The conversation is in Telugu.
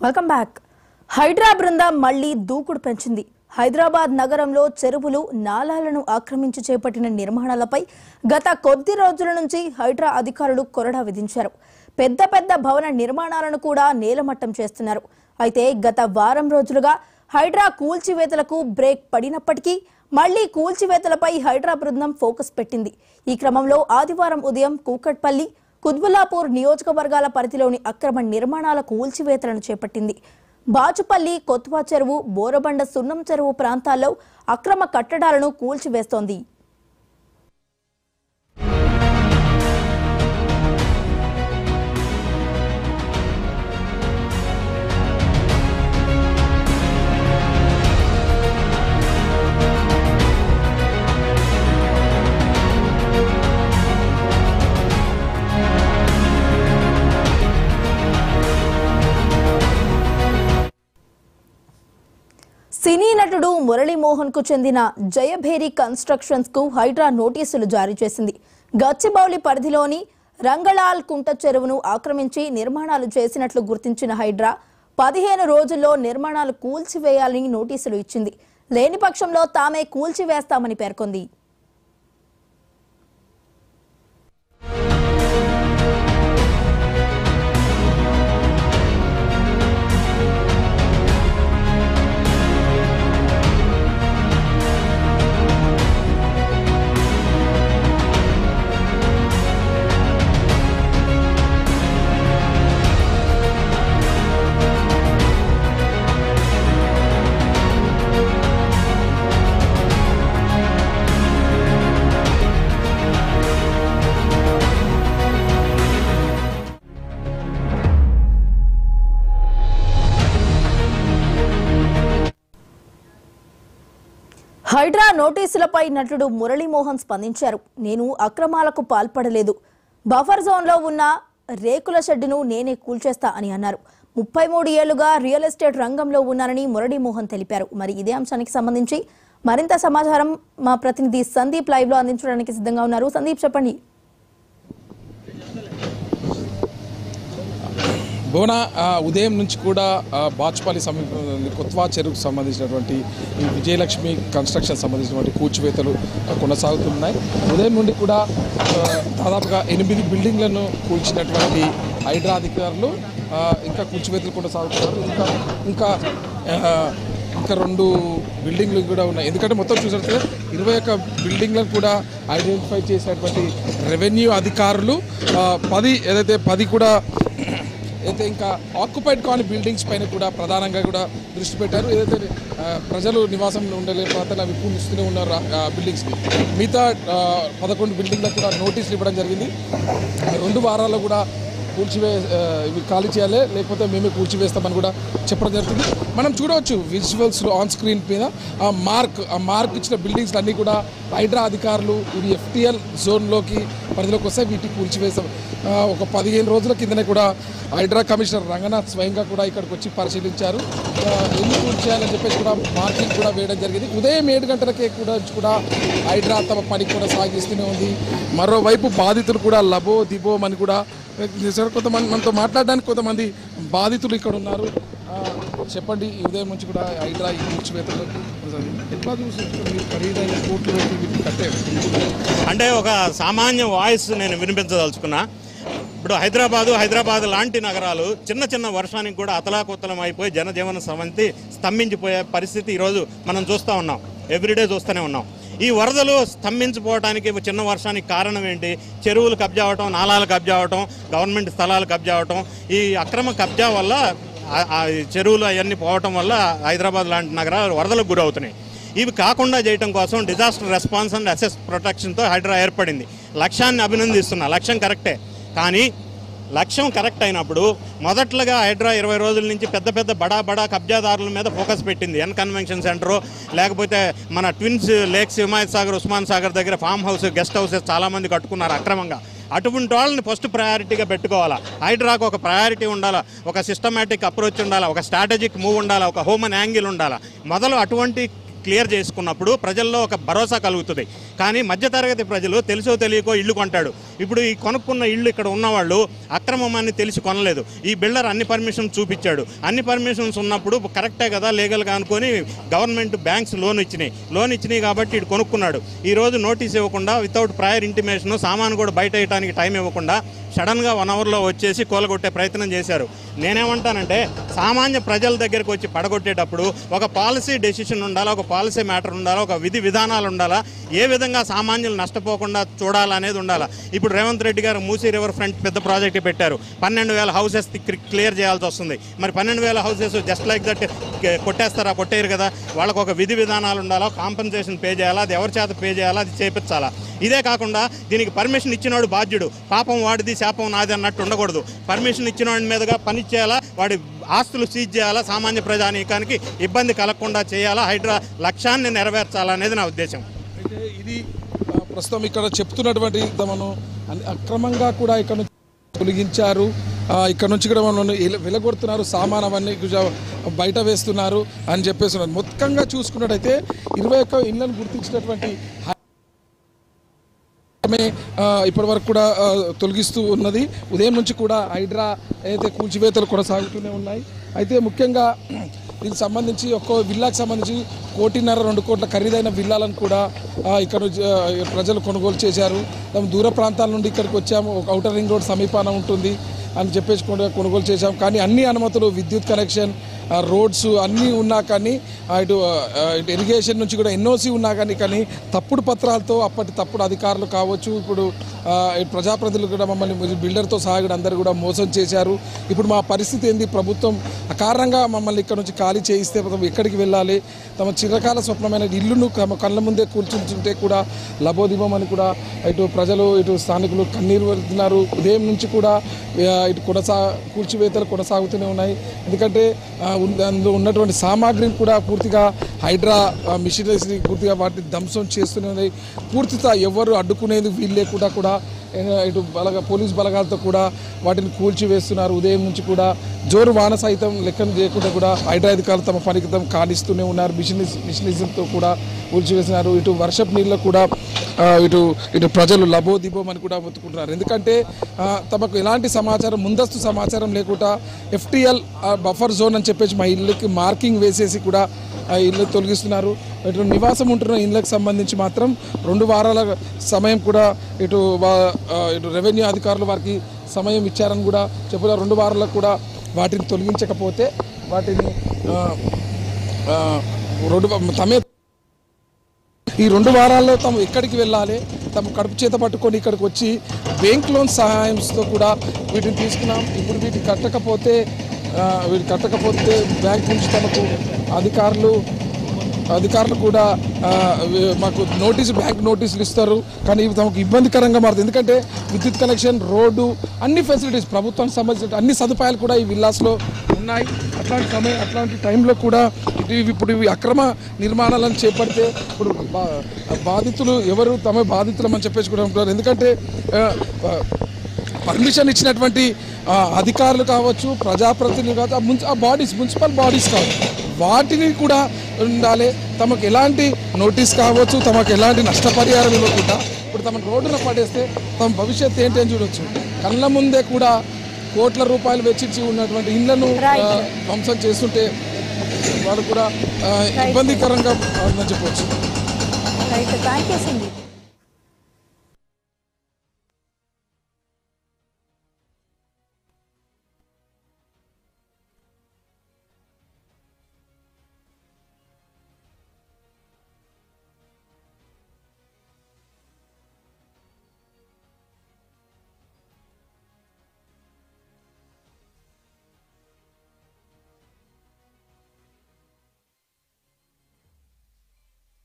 Welcome back. హైడ్రా బృందం మళ్లీ దూకుడు పెంచింది. హైదరాబాద్ నగరంలో చెరువులు, నాలాలను ఆక్రమించి చేపట్టిన నిర్మాణాలపై గత కొద్ది రోజుల నుంచి హైడ్రా అధికారులు కొరడా విధించారు. పెద్ద పెద్ద భవన నిర్మాణాలను కూడా నేలమట్టం చేస్తున్నారు. అయితే గత వారం రోజులుగా హైడ్రా కూల్చివేతలకు బ్రేక్ పడినప్పటికీ మళ్లీ కూల్చివేతలపై హైడ్రా బృందం ఫోకస్ పెట్టింది. ఈ క్రమంలో ఆదివారం ఉదయం కూకట్పల్లి, కుత్బుల్లాపూర్ నియోజకవర్గాల పరిధిలోని అక్రమ నిర్మాణాల కూల్చివేతలను చేపట్టింది. బాచుపల్లి, కొత్వా చెరువు, బోరబండ సున్నం చెరువు ప్రాంతాల్లో అక్రమ కట్టడాలను కూల్చివేస్తోంది. సినీ నటుడు మురళీమోహన్ కు చెందిన జయభేరి కన్స్ట్రక్షన్స్ కు హైడ్రా నోటీసులు జారీ చేసింది. గచ్చిబౌలి పరిధిలోని రంగళాల్ కుంట చెరువును ఆక్రమించి నిర్మాణాలు చేసినట్లు గుర్తించిన హైడ్రా 15 రోజుల్లో నిర్మాణాలు కూల్చివేయాలని నోటీసులు ఇచ్చింది. లేని పక్షంలో తామే కూల్చివేస్తామని పేర్కొంది. హైడ్రా నోటీసులపై నటుడు మురళీమోహన్ స్పందించారు. నేను అక్రమాలకు పాల్పడలేదు. బఫర్ జోన్లో ఉన్న రేకుల షెడ్డును నేనే కూల్చేస్తా అని అన్నారు. 33 ఏళ్లుగా రియల్ ఎస్టేట్ రంగంలో ఉన్నానని మురళీమోహన్ తెలిపారు. మరి ఇదే అంశానికి సంబంధించి మరింత సమాచారం మా ప్రతినిధి సందీప్ లైవ్ లో అందించడానికి సిద్ధంగా ఉన్నారు. సందీప్, చెప్పండి. భువన, ఉదయం నుంచి కూడా బాచుపల్లి సమీపంలో కొత్వా చెరువుకు సంబంధించినటువంటి ఈ విజయలక్ష్మి కన్స్ట్రక్షన్ సంబంధించినటువంటి కూల్చివేతలు కొనసాగుతున్నాయి. ఉదయం నుండి కూడా దాదాపుగా 8 బిల్డింగ్లను కూల్చినటువంటి హైడ్రా అధికారులు ఇంకా కూల్చివేతలు కొనసాగుతున్నారు. ఇంకా 2 బిల్డింగ్లు కూడా ఉన్నాయి. ఎందుకంటే మొత్తం చూసినట్లయితే 21 బిల్డింగ్లను కూడా ఐడెంటిఫై చేసినటువంటి రెవెన్యూ అధికారులు 10 కూడా అయితే ఇంకా ఆక్యుపైడ్ కాని బిల్డింగ్స్ పైన కూడా ప్రధానంగా కూడా దృష్టి పెట్టారు. ఏదైతే ప్రజలు నివాసం ఉండలే ప్రాంతాలు అవి కూలిస్తూనే ఉన్నారు బిల్డింగ్స్కి. మిగతా 11 బిల్డింగ్లకు కూడా నోటీసులు ఇవ్వడం జరిగింది. 2 వారాల్లో కూడా ఇవి ఖాళీ చేయాలి, లేకపోతే మేమే కూల్చివేస్తామని కూడా చెప్పడం జరుగుతుంది. మనం చూడవచ్చు విజువల్స్లో ఆన్ స్క్రీన్ మీద ఆ మార్క్ ఇచ్చిన బిల్డింగ్స్ అన్నీ కూడా హైడ్రా అధికారులు ఇవి FTL జోన్లోకి పరిధిలోకి వస్తే వీటికి కూల్చివేస్తాం. ఒక 15 రోజుల కిందనే కూడా హైడ్రా కమిషనర్ రంగనాథ్ స్వయంగా కూడా ఇక్కడికి వచ్చి పరిశీలించారు. ఎందుకు కూల్చేయాలని చెప్పేసి కూడా మార్కింగ్ కూడా వేయడం జరిగింది. ఉదయం 7 గంటలకే కూడా హైడ్రా తమ పని కూడా సాగిస్తూనే ఉంది. మరోవైపు బాధితులు కూడా లబో దిబోమని కూడా కొంతమంది మనతో మాట్లాడడానికి కొంతమంది బాధితులు ఇక్కడ ఉన్నారు. చెప్పండి, ఈ ఉదయం నుంచి కూడా హైడ్రా ఈ కూల్చివేతలు ఎట్లా చూసి ఖరీదైన కోట్లు పెట్టి కట్టే అంటే ఒక సామాన్య వాయిస్ నేను వినిపించదలుచుకున్నా. ఇప్పుడు హైదరాబాద్ లాంటి నగరాలు చిన్న వర్షానికి కూడా అతలాకుతలం అయిపోయి జనజీవన స్రవంతి స్తంభించిపోయే పరిస్థితి ఈరోజు మనం చూస్తూ ఉన్నాం. ఎవ్రీడే చూస్తూనే ఉన్నాం. ఈ వరదలు స్తంభించిపోవడానికి చిన్న వర్షానికి కారణం ఏంటి? చెరువులు కబ్జా అవటం, నాలాలు కబ్జా అవటం, గవర్నమెంట్ స్థలాలు కబ్జా అవటం. ఈ అక్రమ కబ్జా వల్ల చెరువులు అవన్నీ పోవటం వల్ల హైదరాబాద్ లాంటి నగరాలు వరదలకు గురవుతున్నాయి. ఇవి కాకుండా చేయడం కోసం డిజాస్టర్ రెస్పాన్స్ అండ్ అసెస్ ప్రొటెక్షన్తో హైడ్రా ఏర్పడింది. లక్ష్యాన్ని అభినందిస్తున్నా, లక్ష్యం కరెక్టే. కానీ లక్ష్యం కరెక్ట్ అయినప్పుడు మొదట్లుగా హైడ్రా 20 రోజుల నుంచి పెద్ద బడా కబ్జాదారుల మీద ఫోకస్ పెట్టింది. ఎన్ కన్వెన్షన్ సెంటరు, లేకపోతే మన ట్విన్స్ లేక్స్, హిమాయత్ సాగర్, ఉస్మాన్ సాగర్ దగ్గర ఫామ్ హౌస్, గెస్ట్ హౌసెస్ చాలామంది కట్టుకున్నారు అక్రమంగా. అటువంటి వాళ్ళని ఫస్ట్ ప్రయారిటీగా పెట్టుకోవాలా. హైడ్రాకు ఒక ప్రయారిటీ ఉండాలా, ఒక సిస్టమేటిక్ అప్రోచ్ ఉండాలా, ఒక స్ట్రాటజిక్ మూవ్ ఉండాలా, ఒక హ్యూమన్ యాంగిల్ ఉండాలా. మొదలు అటువంటి క్లియర్ చేసుకున్నప్పుడు ప్రజల్లో ఒక భరోసా కలుగుతుంది. కానీ మధ్యతరగతి ప్రజలు తెలుసో తెలియకో ఇల్లు కొంటాడు. ఇప్పుడు ఈ కొనుక్కున్న ఇల్లు ఇక్కడ ఉన్నవాళ్ళు అక్రమమని తెలిసి కొనలేదు. ఈ బిల్డర్ అన్ని పర్మిషన్స్ చూపించాడు. అన్ని పర్మిషన్స్ ఉన్నప్పుడు కరెక్టే కదా లీగల్గా అనుకొని గవర్నమెంట్ బ్యాంక్స్ లోన్ ఇచ్చినాయి కాబట్టి ఇటు కొనుక్కున్నాడు. ఈరోజు నోటీస్ ఇవ్వకుండా వితౌట్ ప్రయర్ ఇంటిమేషన్ సామాను కూడా బయట వేయడానికి టైం ఇవ్వకుండా సడన్గా 1 అవర్లో వచ్చేసి కూలగొట్టే ప్రయత్నం చేశారు. నేనేమంటానంటే సామాన్య ప్రజల దగ్గరికి వచ్చి పడగొట్టేటప్పుడు ఒక పాలసీ డెసిషన్ ఉండాలా, ఒక పాలసీ మ్యాటర్ ఉండాలా, ఒక విధి విధానాలు ఉండాలా, ఏ విధంగా సామాన్యులు నష్టపోకుండా చూడాలనేది ఉండాలా. ఇప్పుడు రేవంత్ రెడ్డి గారు మూసీ రివర్ ఫ్రంట్ పెద్ద ప్రాజెక్టు పెట్టారు. 12,000 హౌసెస్ క్లియర్ చేయాల్సి వస్తుంది. మరి 12,000 హౌసెస్ జస్ట్ లైక్ దట్ కొట్టేస్తారా? కొట్టేయరు కదా. వాళ్ళకు ఒక విధి విధానాలు ఉండాలా, కాంపెన్సేషన్ పే చేయాలా, అది ఎవరి చేత పే చేయాలా, అది చేపించాలా. ఇదే కాకుండా దీనికి పర్మిషన్ ఇచ్చినవాడు బాధ్యుడు, పాపం వాడిది శాపం నాది అన్నట్టు ఉండకూడదు. పర్మిషన్ ఇచ్చినవాడి మీదుగా పని చేయాలా, వాడి ఆస్తులు సీజ్ చేయాలా, సామాన్య ప్రజానీకానికి ఇబ్బంది కలగకుండా చేయాలా, హైడ్రా లక్ష్యాన్ని నెరవేర్చాలనేది నా ఉద్దేశం. అయితే ఇది ప్రస్తుతం ఇక్కడ చెప్తున్నటువంటి మనం అక్రమంగా కూడా ఇక్కడ నుంచి తొలగించారు. ఇక్కడ నుంచి కూడా మనం వెలగొడుతున్నారు, సామాన్ అవన్నీ బయట వేస్తున్నారు అని చెప్పేస్తున్నారు. మొత్తంగా చూసుకున్నట్టయితే 21 ఇళ్లను గుర్తించినటువంటి ఇప్పటి వరకు కూడా తొలగిస్తూ ఉన్నది. ఉదయం నుంచి కూడా హైడ్రా అయితే కూల్చివేతలు కొనసాగుతూనే ఉన్నాయి. అయితే ముఖ్యంగా దీనికి సంబంధించి ఒక్కో విల్లాకు సంబంధించి 1.5-2 కోట్ల ఖరీదైన విల్లాలను కూడా ఇక్కడ ప్రజలు కొనుగోలు చేశారు. దూర ప్రాంతాల నుండి ఇక్కడికి వచ్చాము, ఒక ఔటర్ రింగ్ రోడ్ సమీపాన ఉంటుంది అని చెప్పేసి కొనుగోలు చేశాం. కానీ అన్ని అనుమతులు, విద్యుత్ కనెక్షన్, రోడ్స్ అన్నీ ఉన్నా కానీ ఇటు ఇరిగేషన్ నుంచి కూడా ఎన్ఓసి ఉన్నా కానీ తప్పుడు పత్రాలతో అప్పటి తప్పుడు అధికారులు కావచ్చు, ఇప్పుడు ప్రజాప్రతినిధులు కూడా మమ్మల్ని బిల్డర్తో సహా అందరూ కూడా మోసం చేశారు. ఇప్పుడు మా పరిస్థితి ఏంది? ప్రభుత్వం అకారణంగా మమ్మల్ని ఇక్కడ నుంచి ఖాళీ చేయిస్తే ఎక్కడికి వెళ్ళాలి? తమ చిరకాల స్వప్నమైన ఇల్లును కళ్ళ ముందే కూర్చుంటుంటే కూడా లబోదిబం అని కూడా ఇటు ప్రజలు, ఇటు స్థానికులు కన్నీరు పెడుతున్నారు. ఉదయం నుంచి కూడా ఇటు కూల్చివేతలు కొనసాగుతూనే ఉన్నాయి. ఎందుకంటే అందులో ఉన్నటువంటి సామాగ్రిని కూడా పూర్తిగా హైడ్రా మిషనరీస్ని పూర్తిగా వాటిని ధ్వంసం చేస్తూనే ఉన్నాయి. పూర్తిగా ఎవరు అడ్డుకునేది వీలు లేకుండా కూడా ఇటు పోలీస్ బలగాలతో కూడా వాటిని కూల్చివేస్తున్నారు. ఉదయం నుంచి కూడా జోరు వాన సైతం లెక్కన చేయకుండా కూడా హైడ్రా అధికారులు తమ పనికి కానిస్తూనే ఉన్నారు. మిషనరీస్తో కూడా కూల్చివేస్తున్నారు. ఇటు వర్షపు నీళ్ళు కూడా ఇటు ప్రజలు లబోదిబోం అని కూడా ఒత్తుకుంటున్నారు. ఎందుకంటే తమకు ఎలాంటి సమాచారం, ముందస్తు సమాచారం లేకుండా FTL బఫర్ జోన్ అని చెప్పేసి మా ఇళ్ళకి మార్కింగ్ వేసేసి కూడా ఇళ్ళు తొలగిస్తున్నారు. ఇటు నివాసం ఉంటున్న ఇళ్ళకి సంబంధించి మాత్రం 2 వారాల సమయం కూడా ఇటు రెవెన్యూ అధికారులు వారికి సమయం ఇచ్చారని కూడా చెప్పారు. 2 వారాలకు కూడా వాటిని తొలగించకపోతే వాటిని ఈ 2 వారాల్లో తాము ఎక్కడికి వెళ్ళాలి, తమ కడుపు చేత పట్టుకొని ఇక్కడికి వచ్చి బ్యాంక్ లోన్ సహాయంతో కూడా వీటిని తీసుకున్నాం. ఇప్పుడు వీటిని కట్టకపోతే బ్యాంక్ నుంచి తమకు అధికారులు కూడా మాకు బ్యాంక్ నోటీసులు ఇస్తారు. కానీ ఇవి తమకు ఇబ్బందికరంగా మారుతుంది. ఎందుకంటే విద్యుత్ కనెక్షన్, రోడ్డు, అన్ని ఫెసిలిటీస్, ప్రభుత్వానికి సంబంధించిన అన్ని సదుపాయాలు కూడా ఈ విల్లాస్లో ఉన్నాయి. అట్లాంటి టైంలో కూడా ఇప్పుడు ఇవి అక్రమ నిర్మాణాలను చేపడితే ఇప్పుడు బాధితులు ఎవరు? తమ బాధితులమని చెప్పేసి కూడా ఉంటారు. ఎందుకంటే పర్మిషన్ ఇచ్చినటువంటి అధికారులు కావచ్చు, ప్రజాప్రతినిధులు కావచ్చు, ఆ బాడీస్, మున్సిపల్ బాడీస్ కావచ్చు, వాటిని కూడా ఉండాలి. తమకు ఎలాంటి నోటీస్ కావచ్చు, తమకు ఎలాంటి నష్టపరిహారం ఇవ్వకుండా ఇప్పుడు తమ రోడ్డున పడేస్తే తమ భవిష్యత్తు ఏంటి అని చూడవచ్చు. కళ్ళ ముందే కూడా కోట్ల రూపాయలు వెచ్చించి ఉన్నటువంటి ఇళ్లను ధ్వంసం చేస్తుంటే వాళ్ళు కూడా ఇబ్బందికరంగా చెప్పవచ్చు.